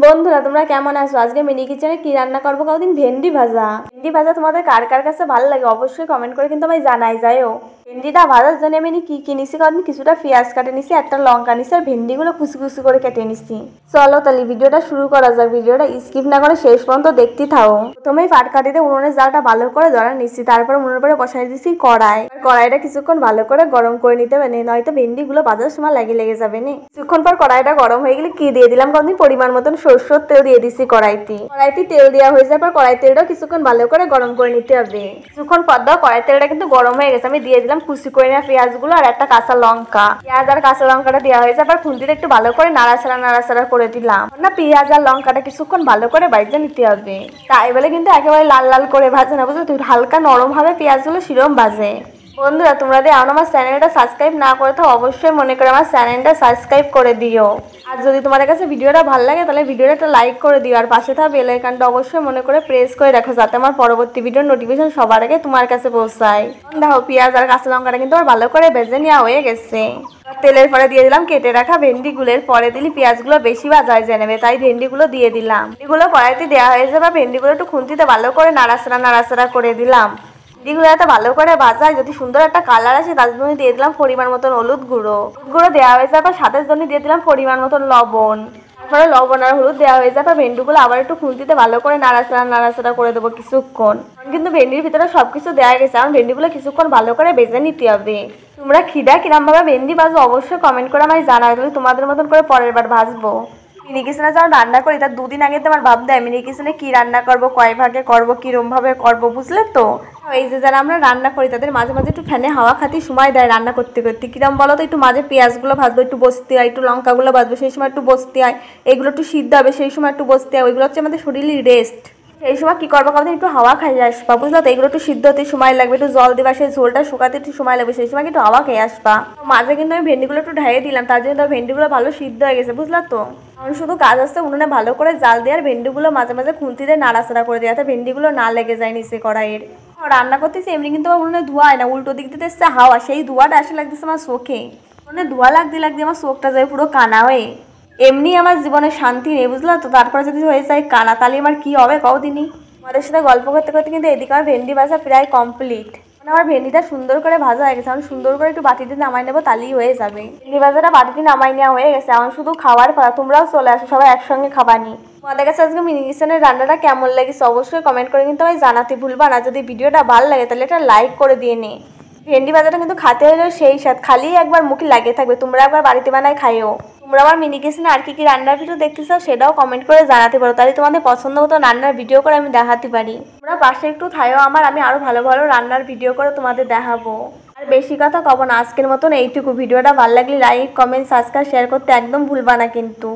বন্ধুরা তোমরা কেমন আছো? আজকে মিনি কিচেনে কি রান্না করবো কদিন ভেন্ডি ভাজা তোমাদের কার কার কাছে ভালো লাগে অবশ্যই কমেন্ট করে কিন্তু আমায় জানাই যাইও। ভেন্ডিটা ভাজার জন্য আমি কি নিছি কদিন কিছুটা পেঁয়াজ কাটে নিছি, একটা লঙ্কা নিছি আর ভেন্ডিগুলো কুচি কুচি করে কেটে নিছি। চলো তাহলে ভিডিওটা শুরু করা যাক। ভিডিওটা স্কিপ না করে শেষ পর্যন্ত দেখতে থাও। প্রথমেই পাটকাঠিতে উনুনের জালটা ভালো করে ধরা নিচ্ছি, তারপর উনুনের পরে বসাই দিচ্ছি কড়াইটা কিছুক্ষণ ভালো করে গরম করে নিতে হবে, নয়তো ভেন্ডিগুলো ভাজার সময় লেগে যাবে না। কিছুক্ষণ পর কড়াইটা গরম হয়ে গেলে কি দিয়ে দিলাম কদিন পরিমাণ মতন সরষের তেল দিয়ে দিচ্ছি কড়াইতে তেল দেওয়া হয়ে যাওয়ার পর কড়াই তেলটাও কিছুক্ষণ ভালো করে গরম করে নিতে হবে। কিছুক্ষণ পর দাও কড়াই তেলটা কিন্তু গরম হয়ে গেছে, আমি দিয়ে দিলাম কুচি করে নেওয়া পেঁয়াজগুলো আর একটা কাঁচা লঙ্কা। পেঁয়াজ আর কাঁচা লঙ্কাটা দেওয়া হয়ে যাওয়ার পর খুন্তিতে একটু ভালো করে নাড়াচাড়া করে দিলাম। না পেঁয়াজ আর লঙ্কাটা কিছুক্ষণ ভালো করে ভাজতে নিতে হবে, তাই বলে কিন্তু একেবারে লাল লাল করে ভাজে না, বুঝলো, হালকা নরম ভাবে পেঁয়াজগুলো সেরকম ভাজে। বন্ধুরা তোমরা যদি এখন আমার চ্যানেলটা সাবস্ক্রাইব না করে তো অবশ্যই মনে করে আমার চ্যানেলটা সাবস্ক্রাইব করে দিও। আর যদি তোমাদের কাছে ভিডিওটা ভালো লাগে তাহলে ভিডিওটা একটা লাইক করে দিও, আর পাশে থাকা বেল আইকনটা অবশ্যই মনে করে প্রেস করে রাখো যাতে আমার পরবর্তী ভিডিওর নোটিফিকেশন সবার আগে তোমার কাছে পৌঁছায়। দেখো পেঁয়াজ আর কাঁচা লঙ্কাটা কিন্তু আমার ভালো করে ভেজে নেওয়া হয়ে গেছে। তেলের পরে দিয়ে দিলাম কেটে রাখা ভেন্ডিগুলোর, পরে দিলে পেঁয়াজগুলো বেশি ভাজা হয়ে নেবে, তাই ভেন্ডিগুলো দিয়ে দিলাম। ভেন্ডিগুলো কড়াইতে দেওয়া হয়ে যাবে, ভেন্ডিগুলো একটু খুন্তিতে ভালো করে নাড়াচাড়া করে দিলাম। ভেন্ডিগুলো এত ভালো করে ভাজা যদি সুন্দর একটা কালার আসে তার জন্য দিয়ে দিলাম পরিমাণ মতন হলুদ গুঁড়ো দেওয়া হয়ে যাবে, স্বাদের জন্য দিয়ে দিলাম পরিমাণ মতন লবণ। তারপরে লবণ আর হলুদ দেওয়া হয়ে যাবে, ভেন্ডিগুলো আবার একটু খুন্তিতে ভালো করে নাড়াচাড়া করে দেবো কিছুক্ষণ। কিন্তু ভেন্ডির ভিতরে সবকিছু দেওয়া গেছে, কারণ ভেন্ডিগুলো কিছুক্ষণ ভালো করে ভেজে নিতে হবে। তোমরা কিরম ভাবে ভেন্ডি ভাজো অবশ্যই কমেন্ট করে আমায় জানাও, তাহলে তোমাদের মতন করে পরের বার ভাজবো। মিনি কিচেনে যখন রান্না করি তার দুদিন আগে তো আমার ভাব দেয় মিনি কিচেনে কি রান্না করবো, কয় ভাগে করবো, কিরম ভাবে করবো, বুঝলে তো। এই যে যারা আমরা রান্না করি তাদের মাঝে মাঝে একটু ফ্যানে হাওয়া খাতে সময় দেয় রান্না করতে করতে। কিরম বলো তো, একটু মাঝে পেঁয়াজগুলো ভাজবো একটু বসতে হয়, একটু লঙ্কাগুলো ভাজবো সেই সময় একটু বসতে হয়, এগুলো একটু সিদ্ধ হবে সেই সময় একটু বসতে হয়। ওইগুলো হচ্ছে আমাদের শরীরের রেস্ট। এই সময় কি করবো কাউকে একটু হাওয়া খাইয়ে আসবা, বুঝলো তো। এগুলো একটু সিদ্ধ হতে সময় লাগবে, একটু জল দেবা, সেই ঝোলটা শুকাতে একটু সময় লাগবে, সেই সময় একটু হাওয়া খেয়ে আসবা। মাঝে কিন্তু আমি ভেন্ডিগুলো একটু ঢাইয়ে দিলাম, তার জন্য ভেন্ডিগুলো ভালো সিদ্ধ হয়ে গেছে, বুঝলা তো। এখন শুধু কাজ আসছে উনুনে ভালো করে জাল দেওয়ার, ভেন্ডিগুলো মাঝে মাঝে খুন্তিতে নাড়াচাড়া করে দেওয়া, ভেন্ডিগুলো না লেগে যায় নিচে কড়াইয়ের। রান্না করতেছি এমনি কিন্তু আমার উনুনে ধোয়া হয় না, উল্টো দিক দিতে এসছে হাওয়া, সেই ধোয়াটা আসে লাগতেছে আমার চোখে। উনুনে ধোয়া লাগতে আমার চোখটা যায় পুরো কানা হয়ে। এমনি আমার জীবনে শান্তি নেই, বুঝলা তো। তারপরে যদি হয়ে যায় কানা তাহলে আমার কি হবে কদিনই। আমাদের সাথে গল্প করতে করতে কিন্তু এদিকে আমার ভেন্ডি ভাজা প্রায় কমপ্লিট। মানে আমার ভেন্ডিটা সুন্দর করে ভাজা হয়ে গেছে, এখন সুন্দর করে একটু বাটিতে নামাই নেবো তাহলেই হয়ে যাবে। ভেন্ডি ভাজাটা বাটিতে নামাই নেওয়া হয়ে গেছে, এখন শুধু খাওয়ার পালা। তোমরাও চলে আসো, সবাই একসঙ্গে খাবানি। তোমাদের কাছে আজকে মিনি কিচেনের রান্নাটা কেমন লেগেছে অবশ্যই কমেন্ট করে কিন্তু আমায় জানাতে ভুলবা না। যদি ভিডিওটা ভালো লাগে তাহলে একটা লাইক করে দিয়ে নে। ভেন্ডি ভাজাটা কিন্তু খেতে হলেও সেই স্বাদ, খালি একবার মুখে লাগিয়ে থাকবে। তোমরা একবার বাড়িতে বানায় খাইও। তোমরা আমার মিনি কিচেনে আর কি রান্নার ভিডিও দেখতে চাও সেটাও কমেন্ট করে জানাতে পারো, তাহলে তোমাদের পছন্দ মতো রান্নার ভিডিও করে আমি দেখাতে পারি। তোমরা পাশে একটু থাইও আমার, আমি আরো ভালো ভালো রান্নার ভিডিও করে তোমাদের দেখাবো। আর বেশি কথা কব না, আজকের মতন এইটুকু। ভিডিওটা ভালো লাগলে লাইক কমেন্ট সাবস্ক্রাইব শেয়ার করতে একদম ভুলবা না কিন্তু।